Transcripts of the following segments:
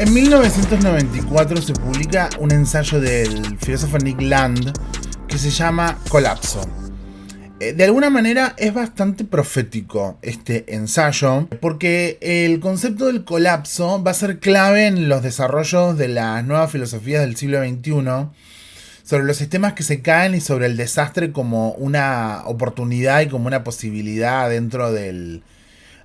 En 1994 se publica un ensayo del filósofo Nick Land que se llama Colapso. De alguna manera es bastante profético este ensayo, porque el concepto del colapso va a ser clave en los desarrollos de las nuevas filosofías del siglo XXI, sobre los sistemas que se caen y sobre el desastre como una oportunidad y como una posibilidad dentro del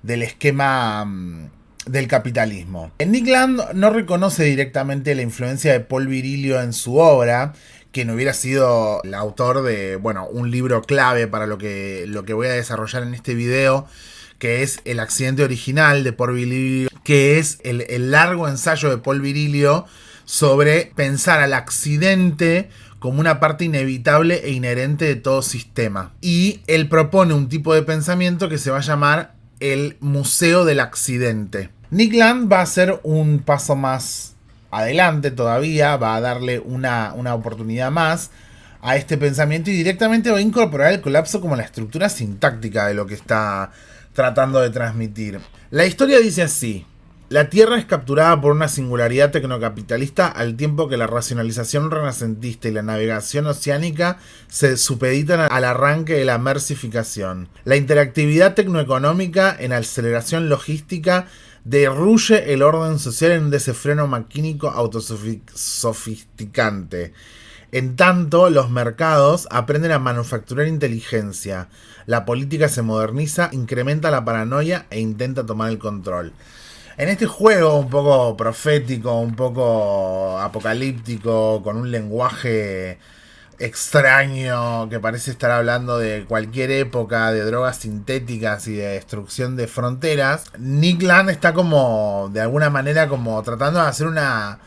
esquema del capitalismo. Nick Land no reconoce directamente la influencia de Paul Virilio en su obra, quien hubiera sido el autor de, un libro clave para lo que voy a desarrollar en este video, que es El accidente original de Paul Virilio, que es el largo ensayo de Paul Virilio sobre pensar al accidente como una parte inevitable e inherente de todo sistema. Y él propone un tipo de pensamiento que se va a llamar el Museo del Accidente. Nick Land va a hacer un paso más adelante todavía, va a darle una oportunidad más a este pensamiento y directamente va a incorporar el colapso como la estructura sintáctica de lo que está tratando de transmitir. La historia dice así: la Tierra es capturada por una singularidad tecnocapitalista al tiempo que la racionalización renacentista y la navegación oceánica se supeditan al arranque de la mercificación. La interactividad tecnoeconómica en aceleración logística derruye el orden social en un desenfreno maquínico autosofisticante. En tanto, los mercados aprenden a manufacturar inteligencia. La política se moderniza, incrementa la paranoia e intenta tomar el control. En este juego un poco profético, un poco apocalíptico, con un lenguaje extraño que parece estar hablando de cualquier época, de drogas sintéticas y de destrucción de fronteras, Nick Land está como, de alguna manera, como tratando de hacer una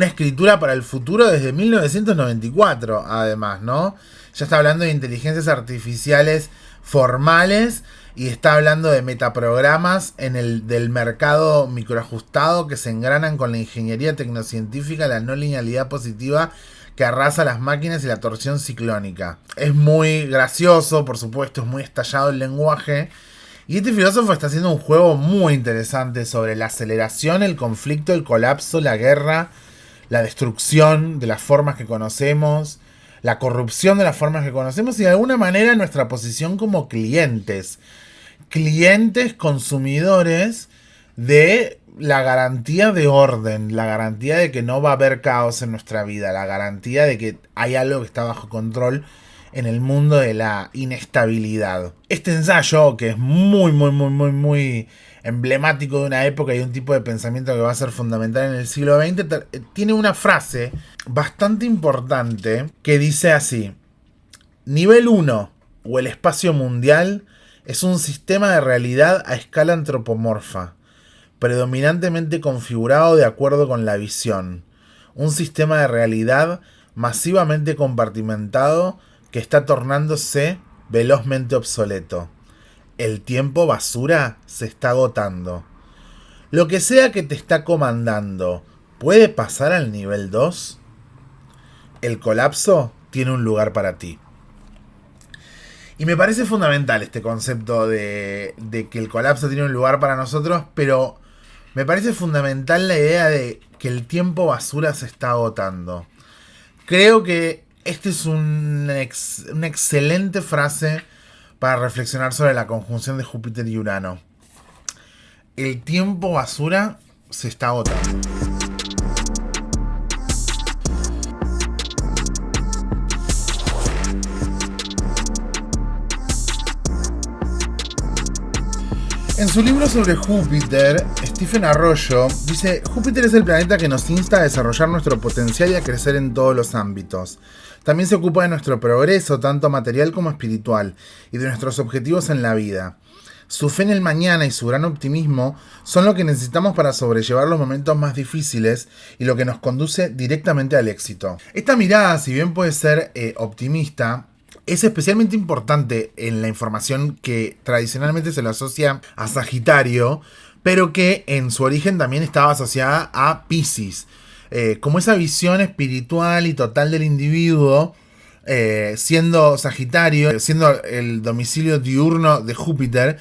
escritura para el futuro desde 1994, además, ¿no? Ya está hablando de inteligencias artificiales formales y está hablando de metaprogramas del mercado microajustado que se engranan con la ingeniería tecnocientífica, la no linealidad positiva que arrasa las máquinas y la torsión ciclónica. Es muy gracioso, por supuesto, es muy estallado el lenguaje. Y este filósofo está haciendo un juego muy interesante sobre la aceleración, el conflicto, el colapso, la guerra, la destrucción de las formas que conocemos, la corrupción de las formas que conocemos y de alguna manera nuestra posición como clientes consumidores de la garantía de orden, la garantía de que no va a haber caos en nuestra vida, la garantía de que hay algo que está bajo control en el mundo de la inestabilidad. Este ensayo, que es muy emblemático de una época y un tipo de pensamiento que va a ser fundamental en el siglo XX, tiene una frase bastante importante que dice así: nivel 1 o el espacio mundial es un sistema de realidad a escala antropomorfa, predominantemente configurado de acuerdo con la visión. Un sistema de realidad masivamente compartimentado que está tornándose velozmente obsoleto. El tiempo basura se está agotando. Lo que sea que te está comandando, ¿puede pasar al nivel 2? El colapso tiene un lugar para ti. Y me parece fundamental este concepto de que el colapso tiene un lugar para nosotros, pero me parece fundamental la idea de que el tiempo basura se está agotando. Creo que esta es una excelente frase para reflexionar sobre la conjunción de Júpiter y Urano. El tiempo basura se está agotando. En su libro sobre Júpiter, Stephen Arroyo dice: Júpiter es el planeta que nos insta a desarrollar nuestro potencial y a crecer en todos los ámbitos. También se ocupa de nuestro progreso, tanto material como espiritual, y de nuestros objetivos en la vida. Su fe en el mañana y su gran optimismo son lo que necesitamos para sobrellevar los momentos más difíciles y lo que nos conduce directamente al éxito. Esta mirada, si bien puede ser optimista, es especialmente importante en la información que tradicionalmente se le asocia a Sagitario, pero que en su origen también estaba asociada a Piscis. Como esa visión espiritual y total del individuo, siendo Sagitario, siendo el domicilio diurno de Júpiter,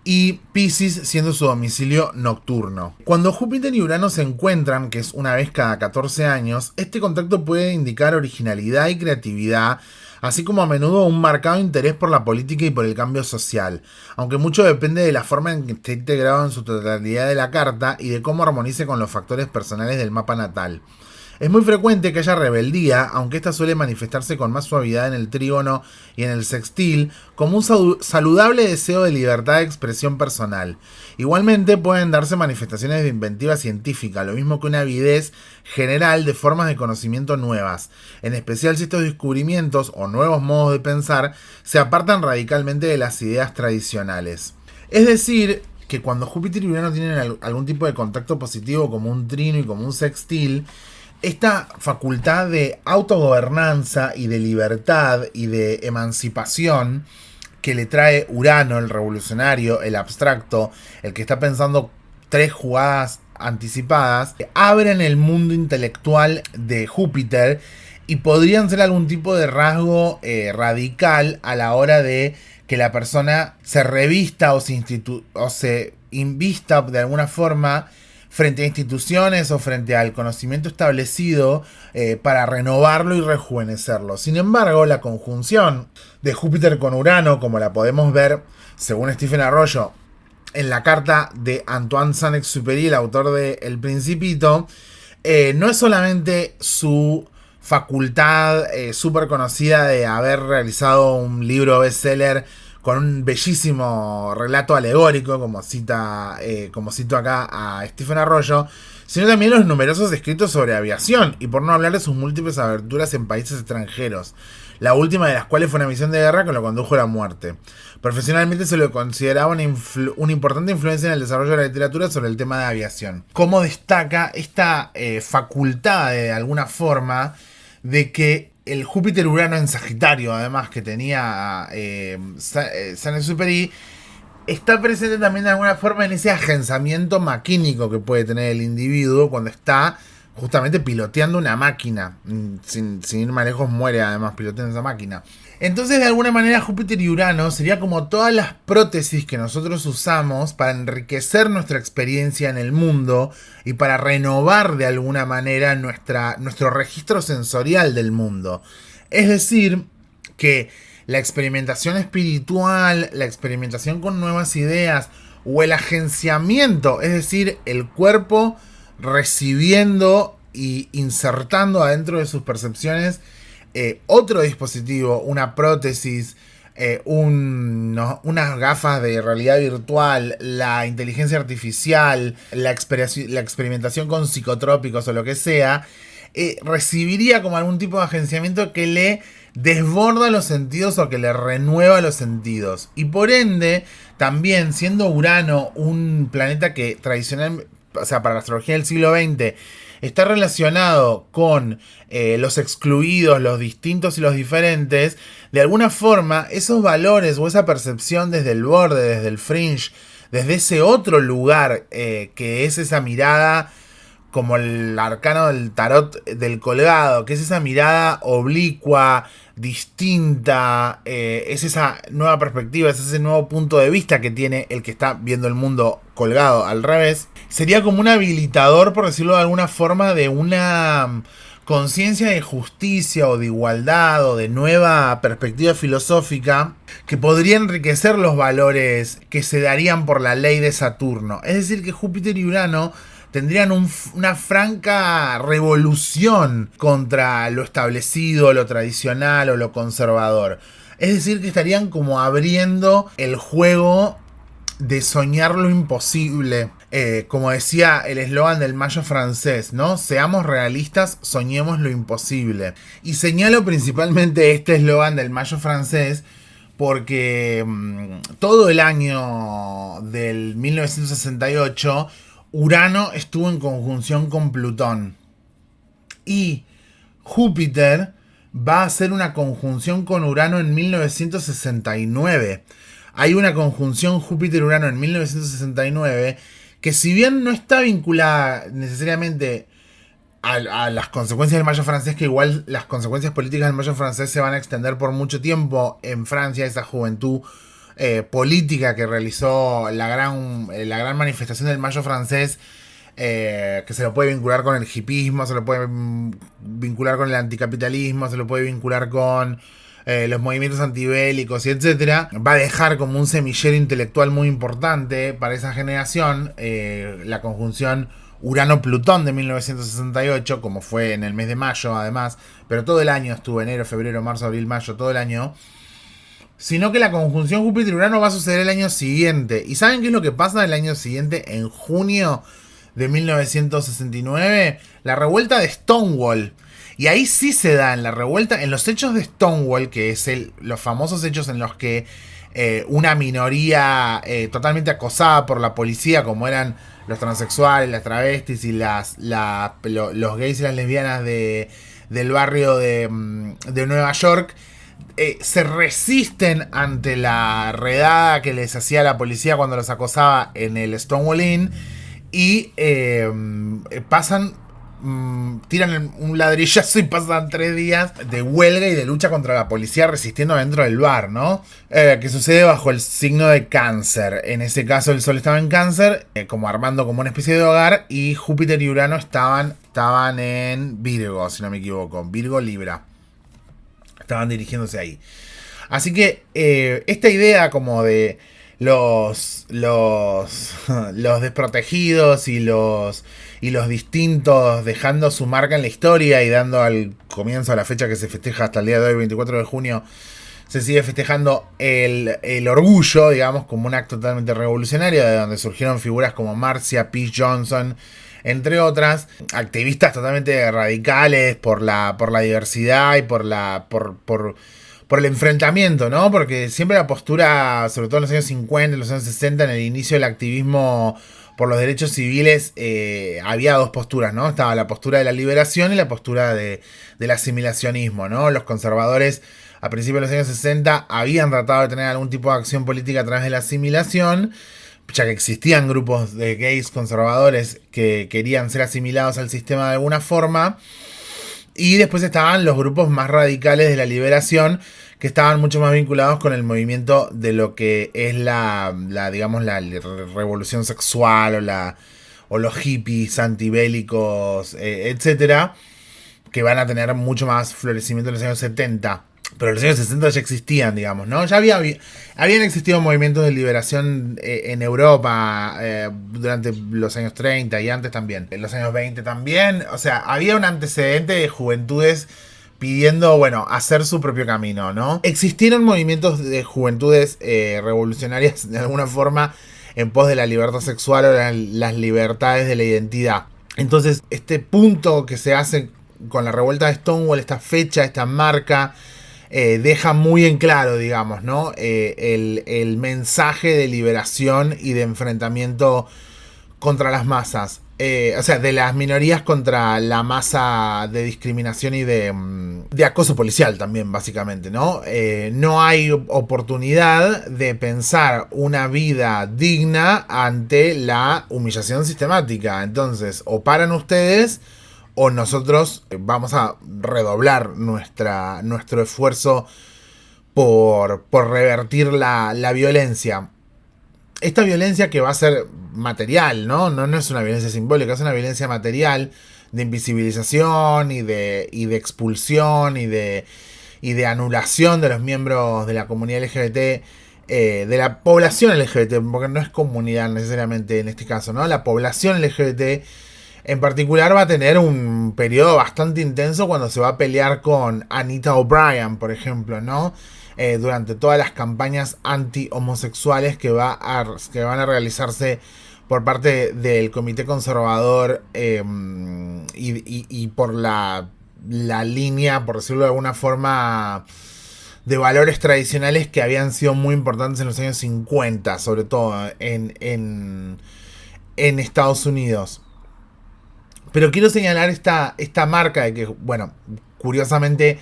y Piscis siendo su domicilio nocturno. Cuando Júpiter y Urano se encuentran, que es una vez cada 14 años, este contacto puede indicar originalidad y creatividad, así como a menudo un marcado interés por la política y por el cambio social, aunque mucho depende de la forma en que esté integrado en su totalidad de la carta y de cómo armonice con los factores personales del mapa natal. Es muy frecuente que haya rebeldía, aunque esta suele manifestarse con más suavidad en el trígono y en el sextil, como un saludable deseo de libertad de expresión personal. Igualmente pueden darse manifestaciones de inventiva científica, lo mismo que una avidez general de formas de conocimiento nuevas, en especial si estos descubrimientos o nuevos modos de pensar se apartan radicalmente de las ideas tradicionales. Es decir, que cuando Júpiter y Urano tienen algún tipo de contacto positivo como un trino y como un sextil, esta facultad de autogobernanza y de libertad y de emancipación que le trae Urano, el revolucionario, el abstracto, el que está pensando 3 jugadas anticipadas, abren el mundo intelectual de Júpiter y podrían ser algún tipo de rasgo radical a la hora de que la persona se revista o se invista de alguna forma frente a instituciones o frente al conocimiento establecido para renovarlo y rejuvenecerlo. Sin embargo, la conjunción de Júpiter con Urano, como la podemos ver, según Stephen Arroyo, en la carta de Antoine Saint-Exupéry, el autor de El Principito, no es solamente su facultad súper conocida de haber realizado un libro bestseller con un bellísimo relato alegórico, como cito acá a Stephen Arroyo, sino también los numerosos escritos sobre aviación, y por no hablar de sus múltiples aventuras en países extranjeros, la última de las cuales fue una misión de guerra que lo condujo a la muerte. Profesionalmente se lo consideraba una importante influencia en el desarrollo de la literatura sobre el tema de aviación. ¿Cómo destaca esta facultad de alguna forma de que el Júpiter-Urano en Sagitario, además, que tenía Saint-Exupéry, está presente también de alguna forma en ese agenciamiento maquínico que puede tener el individuo cuando está justamente piloteando una máquina? Sin ir más lejos, muere además piloteando esa máquina. Entonces, de alguna manera, Júpiter y Urano sería como todas las prótesis que nosotros usamos para enriquecer nuestra experiencia en el mundo y para renovar de alguna manera nuestro registro sensorial del mundo. Es decir, que la experimentación espiritual, la experimentación con nuevas ideas o el agenciamiento, es decir, el cuerpo recibiendo y insertando adentro de sus percepciones otro dispositivo, una prótesis, unas gafas de realidad virtual, la inteligencia artificial, la experimentación con psicotrópicos o lo que sea, recibiría como algún tipo de agenciamiento que le desborda los sentidos o que le renueva los sentidos. Y por ende, también siendo Urano un planeta que tradicionalmente, o sea, para la astrología del siglo XX, está relacionado con los excluidos, los distintos y los diferentes, de alguna forma esos valores o esa percepción desde el borde, desde el fringe, desde ese otro lugar que es esa mirada como el arcano del tarot del colgado, que es esa mirada oblicua, distinta, es esa nueva perspectiva, es ese nuevo punto de vista que tiene el que está viendo el mundo colgado al revés. Sería como un habilitador, por decirlo de alguna forma, de una conciencia de justicia o de igualdad o de nueva perspectiva filosófica que podría enriquecer los valores que se darían por la ley de Saturno. Es decir, que Júpiter y Urano tendrían una franca revolución contra lo establecido, lo tradicional o lo conservador. Es decir, que estarían como abriendo el juego de soñar lo imposible. Como decía el eslogan del Mayo francés, ¿no? Seamos realistas, soñemos lo imposible. Y señalo principalmente este eslogan del Mayo francés porque todo el año del 1968 Urano estuvo en conjunción con Plutón. Y Júpiter va a hacer una conjunción con Urano en 1969. Hay una conjunción Júpiter-Urano en 1969 que, si bien no está vinculada necesariamente a las consecuencias del Mayo francés, que igual las consecuencias políticas del Mayo francés se van a extender por mucho tiempo en Francia, esa juventud política que realizó la gran manifestación del Mayo francés, que se lo puede vincular con el hipismo, se lo puede vincular con el anticapitalismo, se lo puede vincular con los movimientos antibélicos y etcétera, va a dejar como un semillero intelectual muy importante para esa generación. La conjunción Urano-Plutón de 1968, como fue en el mes de mayo además, pero todo el año estuvo, enero, febrero, marzo, abril, mayo, todo el año. Sino que la conjunción Júpiter-Urano va a suceder el año siguiente. ¿Y saben qué es lo que pasa el año siguiente, en junio de 1969? La revuelta de Stonewall. Y ahí sí se da en la revuelta, en los hechos de Stonewall, que es los famosos hechos en los que una minoría totalmente acosada por la policía, como eran los transexuales, las travestis y los gays y las lesbianas del barrio de Nueva York, se resisten ante la redada que les hacía la policía cuando los acosaba en el Stonewall Inn y tiran un ladrillazo y pasan 3 días de huelga y de lucha contra la policía resistiendo dentro del bar, ¿no? Que sucede bajo el signo de Cáncer. En ese caso el Sol estaba en Cáncer, como armando como una especie de hogar, y Júpiter y Urano estaban en Virgo, si no me equivoco, Virgo Libra. Estaban dirigiéndose ahí. Así que esta idea como de los desprotegidos y los distintos dejando su marca en la historia y dando al comienzo a la fecha que se festeja hasta el día de hoy, 24 de junio, se sigue festejando el orgullo, digamos, como un acto totalmente revolucionario, de donde surgieron figuras como Marcia P. Johnson, entre otras, activistas totalmente radicales por la diversidad y por el enfrentamiento, ¿no? Porque siempre la postura, sobre todo en los años 50, en los años 60, en el inicio del activismo por los derechos civiles, había dos posturas, ¿no? Estaba la postura de la liberación y la postura del asimilacionismo, ¿no? Los conservadores, a principios de los años 60, habían tratado de tener algún tipo de acción política a través de la asimilación, ya que existían grupos de gays conservadores que querían ser asimilados al sistema de alguna forma. Y después estaban los grupos más radicales de la liberación, que estaban mucho más vinculados con el movimiento de lo que es la revolución sexual o los hippies antibélicos, etcétera, que van a tener mucho más florecimiento en los años 70. Pero en los años 60 ya existían, digamos, ¿no? Ya habían existido movimientos de liberación en Europa durante los años 30 y antes también. En los años 20 también. O sea, había un antecedente de juventudes pidiendo, bueno, hacer su propio camino, ¿no? Existieron movimientos de juventudes revolucionarias de alguna forma en pos de la libertad sexual o las libertades de la identidad. Entonces, este punto que se hace con la revuelta de Stonewall, esta fecha, esta marca, deja muy en claro, digamos, ¿no? El mensaje de liberación y de enfrentamiento contra las masas. O sea, de las minorías contra la masa de discriminación y de acoso policial también, básicamente, ¿no? No hay oportunidad de pensar una vida digna ante la humillación sistemática. Entonces, o paran ustedes o nosotros vamos a redoblar nuestro esfuerzo por revertir la violencia. Esta violencia que va a ser material, ¿no? No es una violencia simbólica, es una violencia material de invisibilización y de expulsión y de anulación de los miembros de la comunidad LGBT, de la población LGBT, porque no es comunidad necesariamente en este caso, ¿no? La población LGBT en particular va a tener un periodo bastante intenso cuando se va a pelear con Anita O'Brien, por ejemplo, ¿no? Durante todas las campañas anti-homosexuales que van a realizarse por parte del Comité Conservador y por la línea, por decirlo de alguna forma, de valores tradicionales que habían sido muy importantes en los años 50, sobre todo en Estados Unidos. Pero quiero señalar esta marca de que, bueno, curiosamente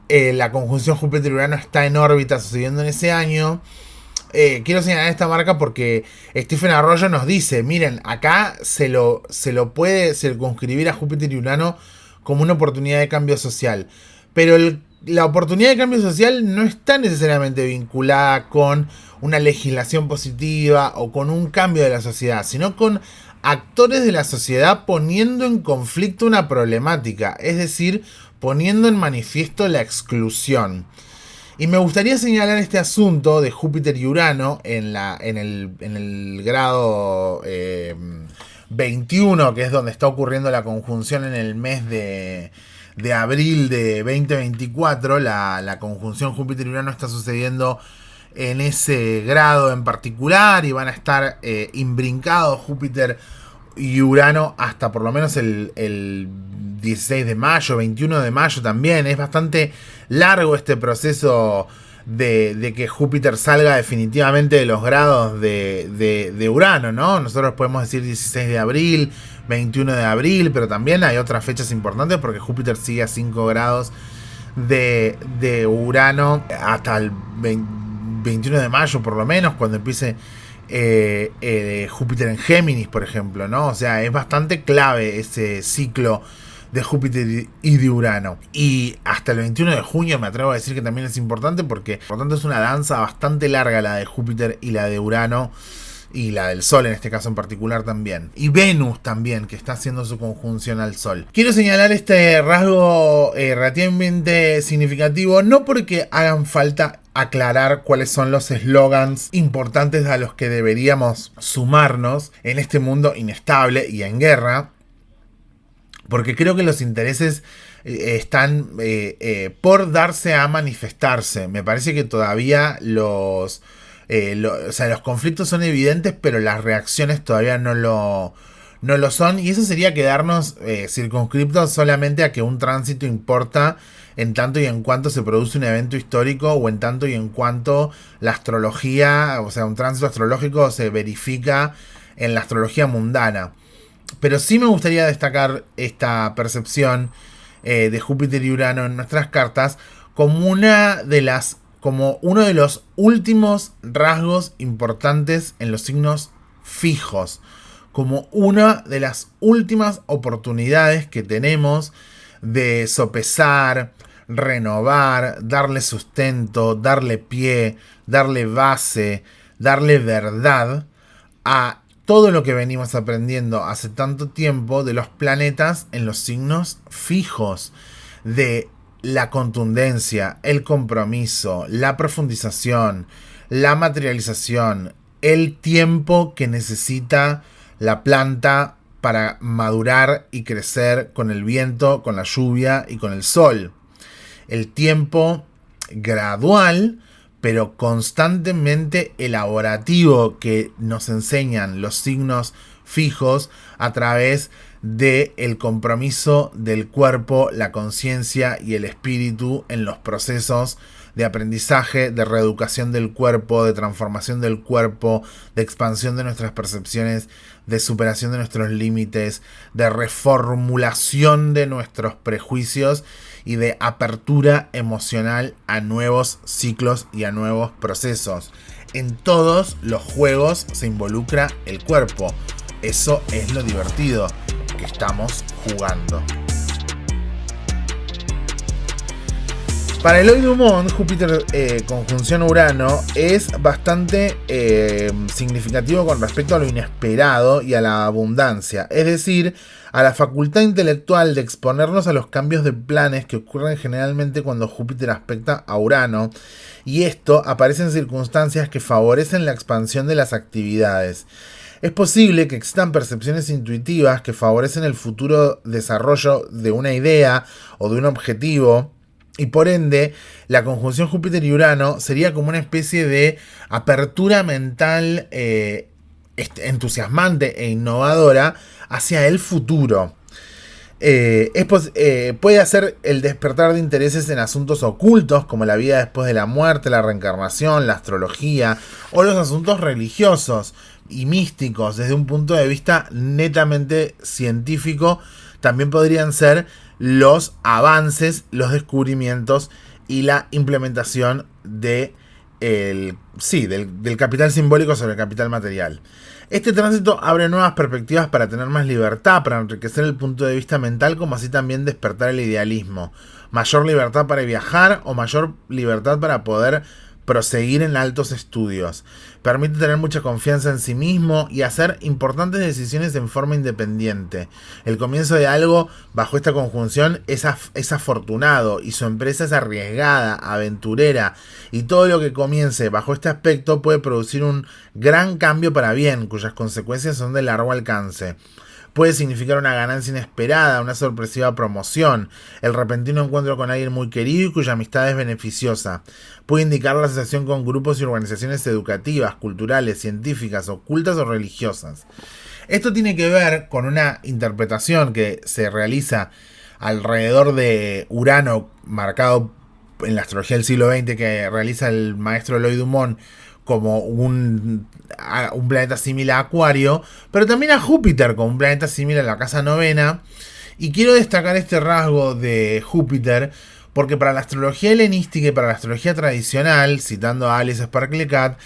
la conjunción Júpiter-Urano está en órbita sucediendo en ese año. Quiero señalar esta marca porque Stephen Arroyo nos dice, miren, acá se lo puede circunscribir a Júpiter y Urano como una oportunidad de cambio social. Pero la oportunidad de cambio social no está necesariamente vinculada con una legislación positiva o con un cambio de la sociedad, sino con actores de la sociedad poniendo en conflicto una problemática, es decir, poniendo en manifiesto la exclusión. Y me gustaría señalar este asunto de Júpiter y Urano en el grado 21, que es donde está ocurriendo la conjunción en el mes de abril de 2024. La conjunción Júpiter y Urano está sucediendo en ese grado en particular y van a estar imbrincados Júpiter y Urano hasta por lo menos el 16 de mayo, 21 de mayo también. Es bastante largo este proceso de que Júpiter salga definitivamente de los grados de Urano, ¿no? Nosotros podemos decir 16 de abril, 21 de abril, pero también hay otras fechas importantes porque Júpiter sigue a 5 grados de Urano hasta el 21 de mayo por lo menos, cuando empiece Júpiter en Géminis, por ejemplo, ¿no? O sea, es bastante clave ese ciclo de Júpiter y de Urano. Y hasta el 21 de junio me atrevo a decir que también es importante porque, por tanto, es una danza bastante larga la de Júpiter y la de Urano. Y la del Sol en este caso en particular también. Y Venus también, que está haciendo su conjunción al Sol. Quiero señalar este rasgo relativamente significativo, no porque hagan falta aclarar cuáles son los eslogans importantes a los que deberíamos sumarnos en este mundo inestable y en guerra, porque creo que los intereses están por darse a manifestarse. Me parece que todavía los conflictos son evidentes, pero las reacciones todavía no lo son. Y eso sería quedarnos circunscriptos solamente a que un tránsito importa en tanto y en cuanto se produce un evento histórico o en tanto y en cuanto la astrología, o sea, un tránsito astrológico se verifica en la astrología mundana. Pero sí me gustaría destacar esta percepción de Júpiter y Urano en nuestras cartas como como uno de los últimos rasgos importantes en los signos fijos, como una de las últimas oportunidades que tenemos de sopesar, renovar, darle sustento, darle pie, darle base, darle verdad a todo lo que venimos aprendiendo hace tanto tiempo de los planetas en los signos fijos, de la contundencia, el compromiso, la profundización, la materialización, el tiempo que necesita la planta para madurar y crecer con el viento, con la lluvia y con el sol. El tiempo gradual, pero constantemente elaborativo que nos enseñan los signos fijos a través del compromiso del cuerpo, la conciencia y el espíritu en los procesos de aprendizaje, de reeducación del cuerpo, de transformación del cuerpo, de expansión de nuestras percepciones, de superación de nuestros límites, de reformulación de nuestros prejuicios y de apertura emocional a nuevos ciclos y a nuevos procesos. En todos los juegos se involucra el cuerpo. Eso es lo divertido, que estamos jugando. Para Eloy Dumont, Júpiter conjunción Urano es bastante significativo con respecto a lo inesperado y a la abundancia, es decir, a la facultad intelectual de exponernos a los cambios de planes que ocurren generalmente cuando Júpiter aspecta a Urano, y esto aparece en circunstancias que favorecen la expansión de las actividades. Es posible que existan percepciones intuitivas que favorecen el futuro desarrollo de una idea o de un objetivo, y por ende, la conjunción Júpiter y Urano sería como una especie de apertura mental entusiasmante e innovadora hacia el futuro. Puede hacer el despertar de intereses en asuntos ocultos como la vida después de la muerte, la reencarnación, la astrología o los asuntos religiosos y místicos desde un punto de vista netamente científico. También podrían ser los avances, los descubrimientos y la implementación del capital simbólico sobre el capital material. Este tránsito abre nuevas perspectivas para tener más libertad, para enriquecer el punto de vista mental, como así también despertar el idealismo. mayor libertad para viajar o mayor libertad para poder proseguir en altos estudios. Permite tener mucha confianza en sí mismo y hacer importantes decisiones en forma independiente. El comienzo de algo bajo esta conjunción es afortunado y su empresa es arriesgada, aventurera, y todo lo que comience bajo este aspecto puede producir un gran cambio para bien, cuyas consecuencias son de largo alcance. Puede significar una ganancia inesperada, una sorpresiva promoción, el repentino encuentro con alguien muy querido y cuya amistad es beneficiosa. Puede indicar la asociación con grupos y organizaciones educativas, culturales, científicas, ocultas o religiosas. Esto tiene que ver con una interpretación que se realiza alrededor de Urano, marcado en la astrología del siglo XX, que realiza el maestro Eloy Dumont, como un planeta similar a Acuario, pero también a Júpiter como un planeta similar a la casa novena. Y quiero destacar este rasgo de Júpiter porque para la astrología helenística y para la astrología tradicional, citando a Alice Sparkle Cat,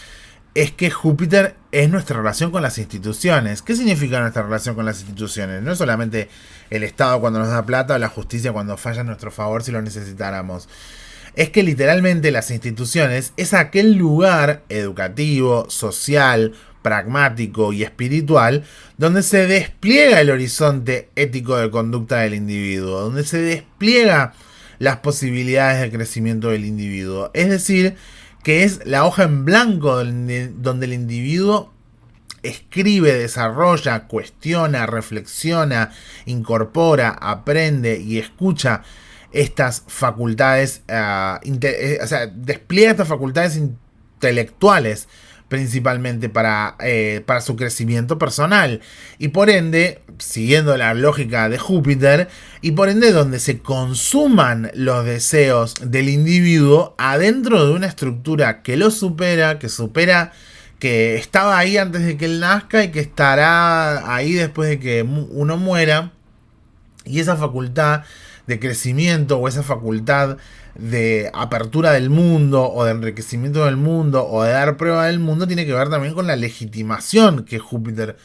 es que Júpiter es nuestra relación con las instituciones. ¿Qué significa nuestra relación con las instituciones? No es solamente el Estado cuando nos da plata o la justicia cuando falla en nuestro favor si lo necesitáramos. Es que literalmente las instituciones es aquel lugar educativo, social, pragmático y espiritual donde se despliega el horizonte ético de conducta del individuo, donde se despliega las posibilidades de crecimiento del individuo. Es decir, que es la hoja en blanco donde el individuo escribe, desarrolla, cuestiona, reflexiona, incorpora, aprende y escucha estas facultades, despliega estas facultades intelectuales principalmente para su crecimiento personal y por ende, siguiendo la lógica de Júpiter, y por ende donde se consuman los deseos del individuo adentro de una estructura que lo supera, que estaba ahí antes de que él nazca y que estará ahí después de que uno muera, y esa facultad de crecimiento o esa facultad de apertura del mundo o de enriquecimiento del mundo o de dar prueba del mundo tiene que ver también con la legitimación que Júpiter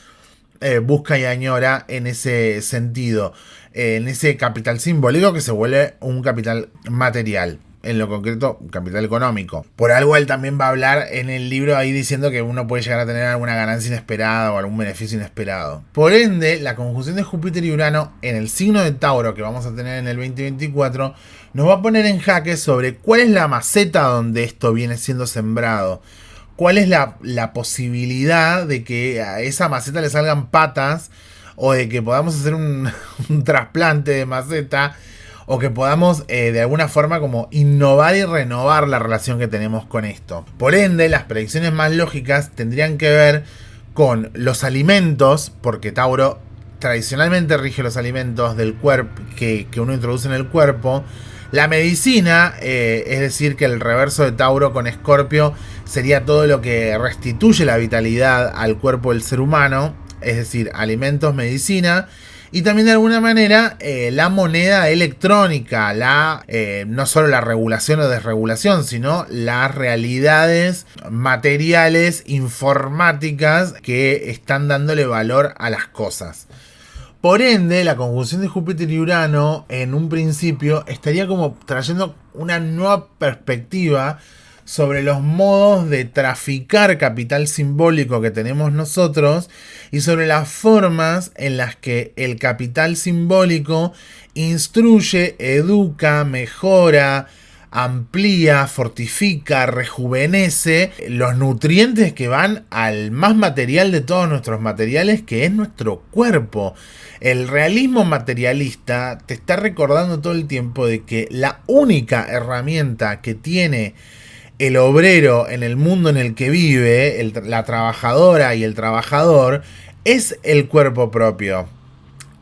busca y añora en ese sentido, en ese capital simbólico que se vuelve un capital material. En lo concreto, un capital económico. Por algo él también va a hablar en el libro ahí diciendo que uno puede llegar a tener alguna ganancia inesperada o algún beneficio inesperado. Por ende, la conjunción de Júpiter y Urano en el signo de Tauro que vamos a tener en el 2024 nos va a poner en jaque sobre cuál es la maceta donde esto viene siendo sembrado. Cuál es la posibilidad de que a esa maceta le salgan patas o de que podamos hacer un trasplante de maceta, o que podamos de alguna forma como innovar y renovar la relación que tenemos con esto. Por ende, las predicciones más lógicas tendrían que ver con los alimentos, porque Tauro tradicionalmente rige los alimentos del cuerpo que uno introduce en el cuerpo. La medicina, es decir, que el reverso de Tauro con Escorpio sería todo lo que restituye la vitalidad al cuerpo del ser humano, es decir, alimentos, medicina. Y también de alguna manera la moneda electrónica, no solo la regulación o desregulación, sino las realidades materiales, informáticas que están dándole valor a las cosas. Por ende, la conjunción de Júpiter y Urano en un principio estaría como trayendo una nueva perspectiva sobre los modos de traficar capital simbólico que tenemos nosotros y sobre las formas en las que el capital simbólico instruye, educa, mejora, amplía, fortifica, rejuvenece los nutrientes que van al más material de todos nuestros materiales, que es nuestro cuerpo. El realismo materialista te está recordando todo el tiempo de que la única herramienta que tiene el obrero en el mundo en el que vive, la trabajadora y el trabajador, es el cuerpo propio.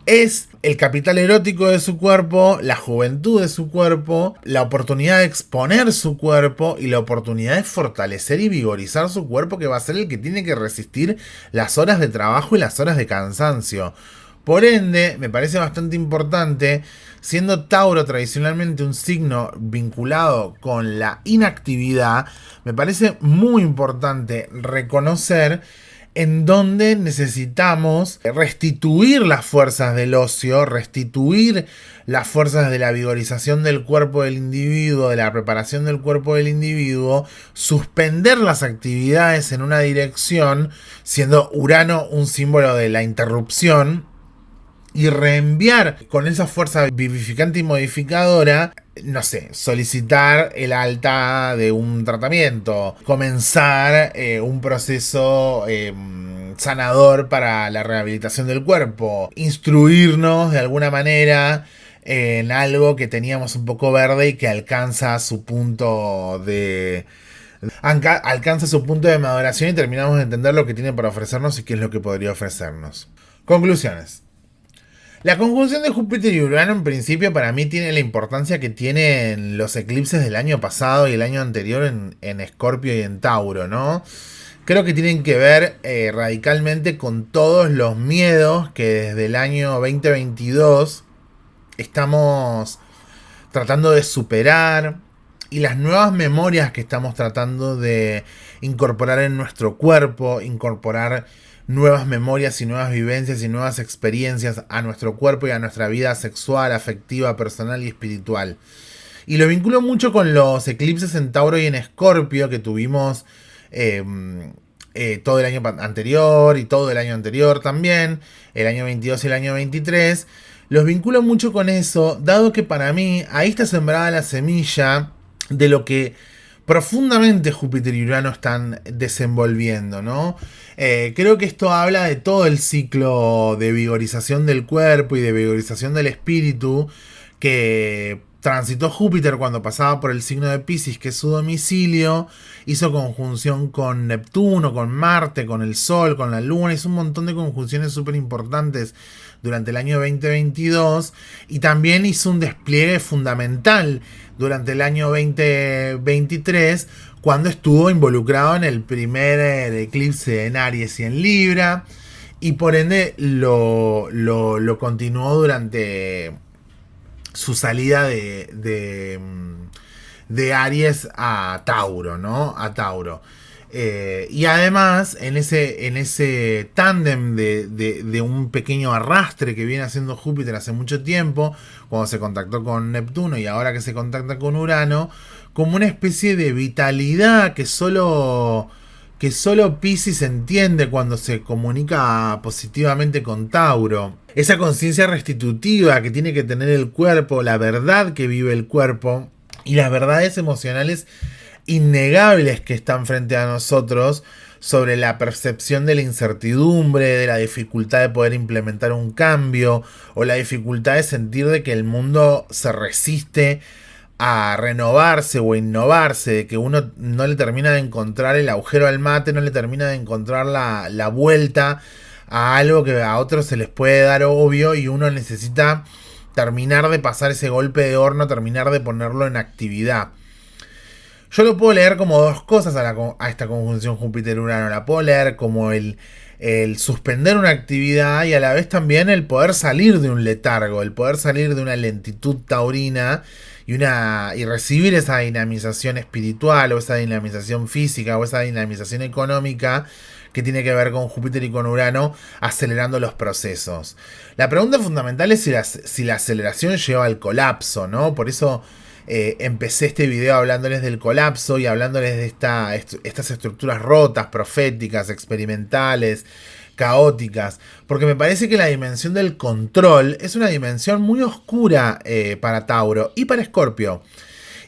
Es el capital erótico de su cuerpo, la juventud de su cuerpo, la oportunidad de exponer su cuerpo y la oportunidad de fortalecer y vigorizar su cuerpo, que va a ser el que tiene que resistir las horas de trabajo y las horas de cansancio. Por ende, me parece bastante importante, siendo Tauro tradicionalmente un signo vinculado con la inactividad, me parece muy importante reconocer en donde necesitamos restituir las fuerzas del ocio, restituir las fuerzas de la vigorización del cuerpo del individuo, de la preparación del cuerpo del individuo, suspender las actividades en una dirección, siendo Urano un símbolo de la interrupción, y reenviar con esa fuerza vivificante y modificadora, no sé, solicitar el alta de un tratamiento, comenzar un proceso sanador para la rehabilitación del cuerpo, instruirnos de alguna manera en algo que teníamos un poco verde y que alcanza su punto de maduración y terminamos de entender lo que tiene para ofrecernos y qué es lo que podría ofrecernos. Conclusiones. La conjunción de Júpiter y Urano en principio para mí tiene la importancia que tienen los eclipses del año pasado y el año anterior en Escorpio y en Tauro, ¿no? Creo que tienen que ver radicalmente con todos los miedos que desde el año 2022 estamos tratando de superar y las nuevas memorias que estamos tratando de incorporar en nuestro cuerpo, incorporar nuevas memorias y nuevas vivencias y nuevas experiencias a nuestro cuerpo y a nuestra vida sexual, afectiva, personal y espiritual. Y lo vinculo mucho con los eclipses en Tauro y en Escorpio que tuvimos todo el año anterior y todo el año anterior también, el año 22 y el año 23. Los vinculo mucho con eso, dado que para mí ahí está sembrada la semilla de lo que profundamente Júpiter y Urano están desenvolviendo, ¿no? Creo que esto habla de todo el ciclo de vigorización del cuerpo y de vigorización del espíritu que transitó Júpiter cuando pasaba por el signo de Piscis, que es su domicilio, hizo conjunción con Neptuno, con Marte, con el Sol, con la Luna, hizo un montón de conjunciones súper importantes durante el año 2022 y también hizo un despliegue fundamental durante el año 2023 cuando estuvo involucrado en el primer eclipse en Aries y en Libra y por ende lo continuó durante su salida de Aries a Tauro, ¿no? A Tauro. Y además, en ese tándem de un pequeño arrastre que viene haciendo Júpiter hace mucho tiempo, cuando se contactó con Neptuno y ahora que se contacta con Urano, como una especie de vitalidad que solo Piscis entiende cuando se comunica positivamente con Tauro. Esa conciencia restitutiva que tiene que tener el cuerpo, la verdad que vive el cuerpo y las verdades emocionales innegables que están frente a nosotros sobre la percepción de la incertidumbre, de la dificultad de poder implementar un cambio o la dificultad de sentir de que el mundo se resiste a renovarse o innovarse, de que uno no le termina de encontrar el agujero al mate, no le termina de encontrar la vuelta a algo que a otros se les puede dar obvio y uno necesita terminar de pasar ese golpe de horno, terminar de ponerlo en actividad. Yo lo puedo leer como dos cosas a esta conjunción Júpiter-Urano. La puedo leer como el suspender una actividad y a la vez también el poder salir de un letargo, el poder salir de una lentitud taurina y recibir esa dinamización espiritual o esa dinamización física o esa dinamización económica que tiene que ver con Júpiter y con Urano acelerando los procesos. La pregunta fundamental es si la aceleración lleva al colapso, ¿no? Por eso empecé este video hablándoles del colapso y hablándoles de estas estructuras rotas, proféticas, experimentales, caóticas, porque me parece que la dimensión del control es una dimensión muy oscura para Tauro y para Escorpio.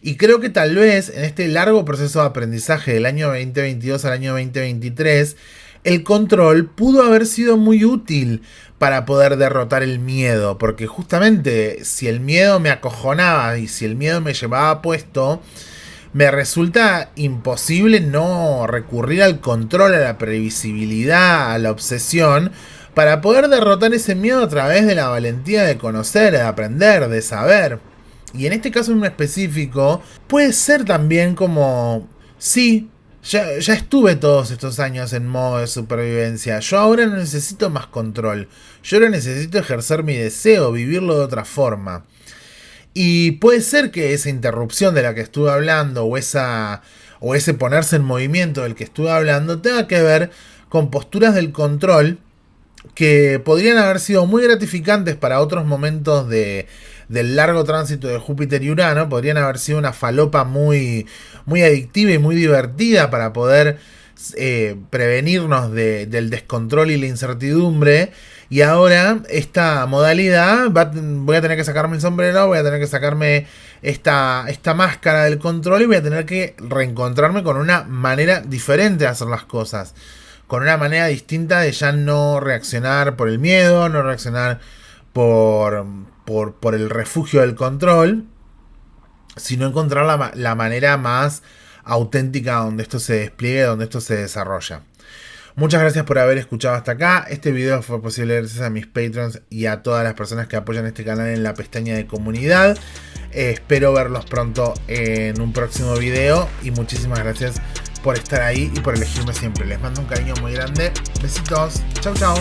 Y creo que tal vez en este largo proceso de aprendizaje del año 2022 al año 2023, el control pudo haber sido muy útil para poder derrotar el miedo, porque justamente si el miedo me acojonaba y si el miedo me llevaba puesto, me resulta imposible no recurrir al control, a la previsibilidad, a la obsesión, para poder derrotar ese miedo a través de la valentía de conocer, de aprender, de saber. Y en este caso en específico, puede ser también como, sí, ya estuve todos estos años en modo de supervivencia, yo ahora no necesito más control, yo ahora necesito ejercer mi deseo, vivirlo de otra forma. Y puede ser que esa interrupción de la que estuve hablando o ese ponerse en movimiento del que estuve hablando tenga que ver con posturas del control que podrían haber sido muy gratificantes para otros momentos del largo tránsito de Júpiter y Urano. Podrían haber sido una falopa muy, muy adictiva y muy divertida para poder prevenirnos del descontrol y la incertidumbre. Y ahora esta modalidad, voy a tener que sacarme el sombrero, voy a tener que sacarme esta máscara del control y voy a tener que reencontrarme con una manera diferente de hacer las cosas. Con una manera distinta de ya no reaccionar por el miedo, no reaccionar por el refugio del control, sino encontrar la manera más auténtica donde esto se despliegue, donde esto se desarrolla. Muchas gracias por haber escuchado hasta acá. Este video fue posible gracias a mis Patreons y a todas las personas que apoyan este canal en la pestaña de comunidad. Espero verlos pronto en un próximo video y muchísimas gracias por estar ahí y por elegirme siempre. Les mando un cariño muy grande. Besitos. Chau, chau.